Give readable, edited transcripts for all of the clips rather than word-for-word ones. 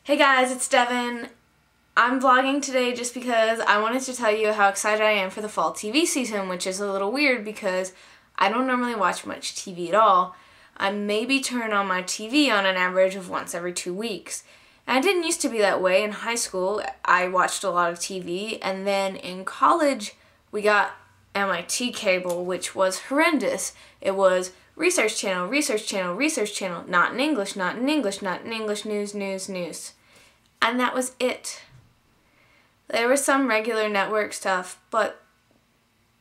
Hey guys, it's Devan. I'm vlogging today just because I wanted to tell you how excited I am for the fall TV season, which is a little weird because I don't normally watch much TV at all. I maybe turn on my TV on an average of once every 2 weeks. And it didn't used to be that way. In high school, I watched a lot of TV, and then in college, we got MIT cable, which was horrendous. It was Research Channel, Research Channel, Research Channel, not in English, not in English, not in English, news, news, news. And that was it. There was some regular network stuff, but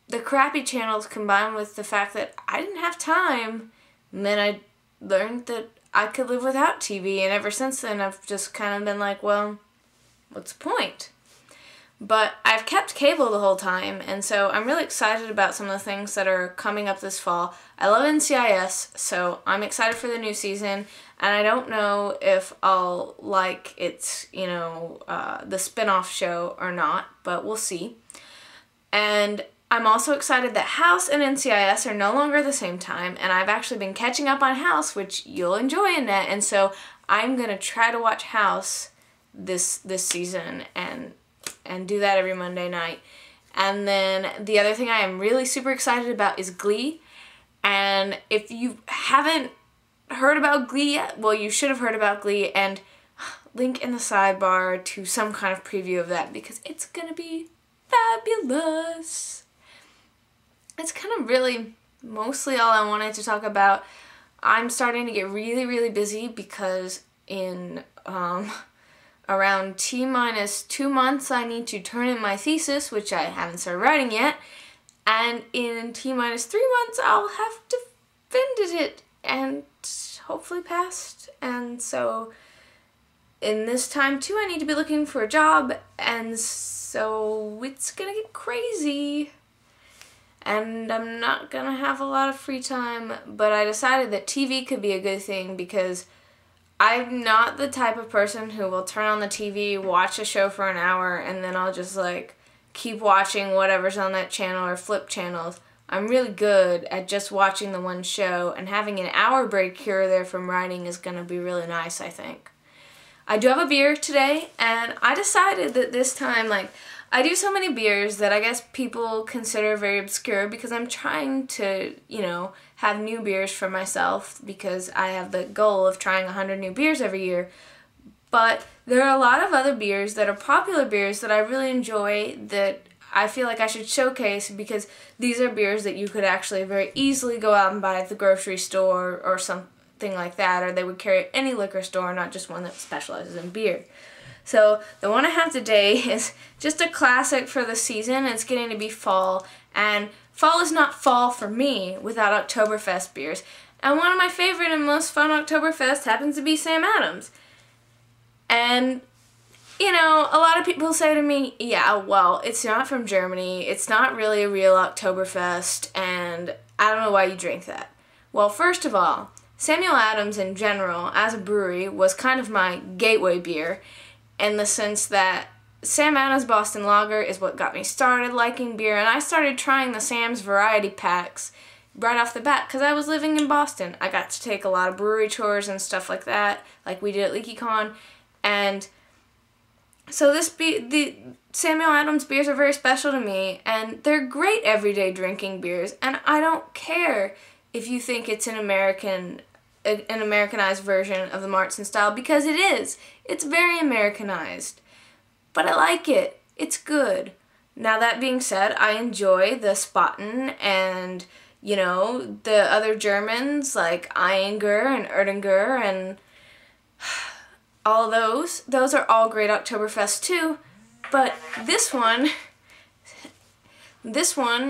the crappy channels combined with the fact that I didn't have time, and then I learned that I could live without TV, and ever since then I've just kind of been like, well, what's the point? But I've kept cable the whole time, and so I'm really excited about some of the things that are coming up this fall. I love NCIS, so I'm excited for the new season, and I don't know if I'll like its, the spin-off show or not, but we'll see. And I'm also excited that House and NCIS are no longer the same time, and I've actually been catching up on House, which you'll enjoy, Annette, and so I'm going to try to watch House this season and do that every Monday night. And then the other thing I am really super excited about is Glee. And if you haven't heard about Glee yet, well, you should have heard about Glee, and link in the sidebar to some kind of preview of that because it's gonna be fabulous. It's kind of really mostly all I wanted to talk about. I'm starting to get really, really busy because in around T-minus 2 months, I need to turn in my thesis, which I haven't started writing yet. And in T-minus 3 months, I'll have defended it and hopefully passed. And so in this time, too, I need to be looking for a job. And so it's gonna get crazy. And I'm not gonna have a lot of free time. But I decided that TV could be a good thing because I'm not the type of person who will turn on the TV, watch a show for an hour, and then I'll just keep watching whatever's on that channel or flip channels. I'm really good at just watching the one show, and having an hour break here or there from writing is going to be really nice, I think. I do have a beer today, and I decided that this time, I do so many beers that I guess people consider very obscure because I'm trying to, have new beers for myself because I have the goal of trying 100 new beers every year. But there are a lot of other beers that are popular beers that I really enjoy that I feel like I should showcase because these are beers that you could actually very easily go out and buy at the grocery store or something like that, or they would carry at any liquor store, not just one that specializes in beer. So the one I have today is just a classic for the season. It's getting to be fall, and fall is not fall for me without Oktoberfest beers. And one of my favorite and most fun Oktoberfest happens to be Sam Adams. And, a lot of people say to me, yeah, well, it's not from Germany, it's not really a real Oktoberfest, and I don't know why you drink that. Well, first of all, Samuel Adams in general, as a brewery, was kind of my gateway beer, in the sense that Sam Adams Boston Lager is what got me started liking beer, and I started trying the Sam's variety packs right off the bat because I was living in Boston. I got to take a lot of brewery tours and stuff like that, like we did at LeakyCon, and so the Samuel Adams beers are very special to me, and they're great everyday drinking beers, and I don't care if you think it's an Americanized version of the Martzen style, because it is. It's very Americanized. But I like it. It's good. Now that being said, I enjoy the Spaten and, the other Germans like Eyinger and Erdinger and all those. Those are all great Oktoberfest too. But this one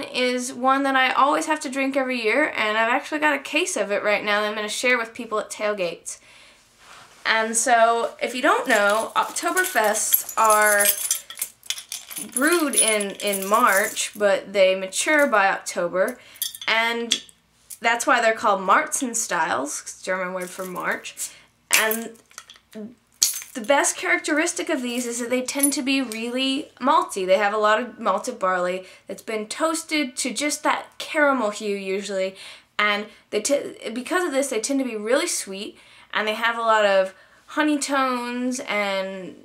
is one that I always have to drink every year, and I've actually got a case of it right now that I'm going to share with people at tailgates. And so, if you don't know, Oktoberfests are brewed in March, but they mature by October, and that's why they're called Martzen styles, German word for March. And the best characteristic of these is that they tend to be really malty. They have a lot of malted barley that's been toasted to just that caramel hue usually, and because of this they tend to be really sweet, and they have a lot of honey tones and,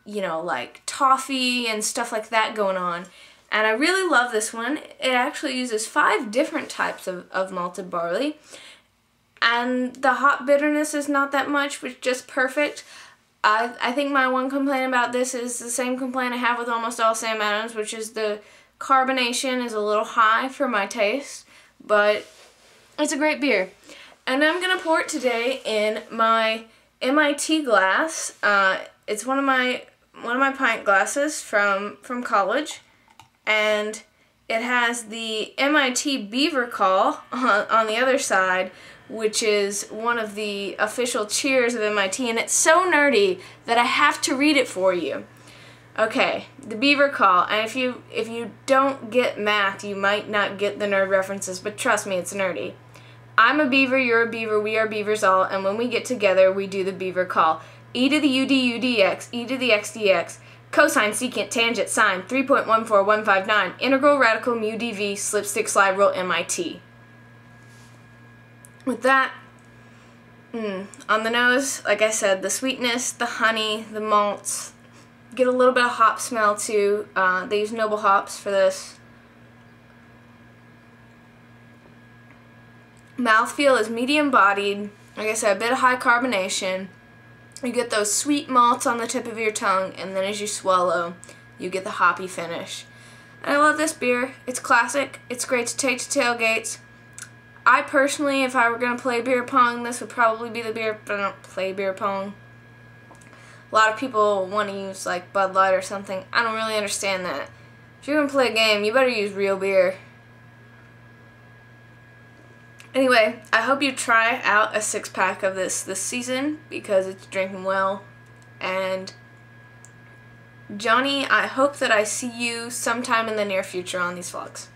you know, like toffee and stuff like that going on. And I really love this one. It actually uses 5 different types of malted barley. And the hop bitterness is not that much, which is just perfect. I think my one complaint about this is the same complaint I have with almost all Sam Adams, which is the carbonation is a little high for my taste, but it's a great beer. And I'm going to pour it today in my MIT glass. It's one of my pint glasses from college, and it has the MIT Beaver Call on the other side, which is one of the official cheers of MIT, and it's so nerdy that I have to read it for you. Okay, the Beaver Call, and if you don't get math, you might not get the nerd references, but trust me, it's nerdy. I'm a beaver, you're a beaver, we are beavers all, and when we get together, we do the Beaver Call. E to the U D U dx, e to the x dx, cosine, secant, tangent, sine, 3.14159, integral, radical, mu dv, slipstick, slide rule, MIT. With that, on the nose, like I said, the sweetness, the honey, the malts, get a little bit of hop smell too. They use noble hops for this. Mouthfeel is medium bodied, like I said, a bit of high carbonation. You get those sweet malts on the tip of your tongue, and then as you swallow, you get the hoppy finish. And I love this beer. It's classic. It's great to take to tailgates. I personally, if I were going to play beer pong, this would probably be the beer, but I don't play beer pong. A lot of people want to use like Bud Light or something. I don't really understand that. If you're going to play a game, you better use real beer. Anyway, I hope you try out a 6-pack of this season because it's drinking well. And Johnny, I hope that I see you sometime in the near future on these vlogs.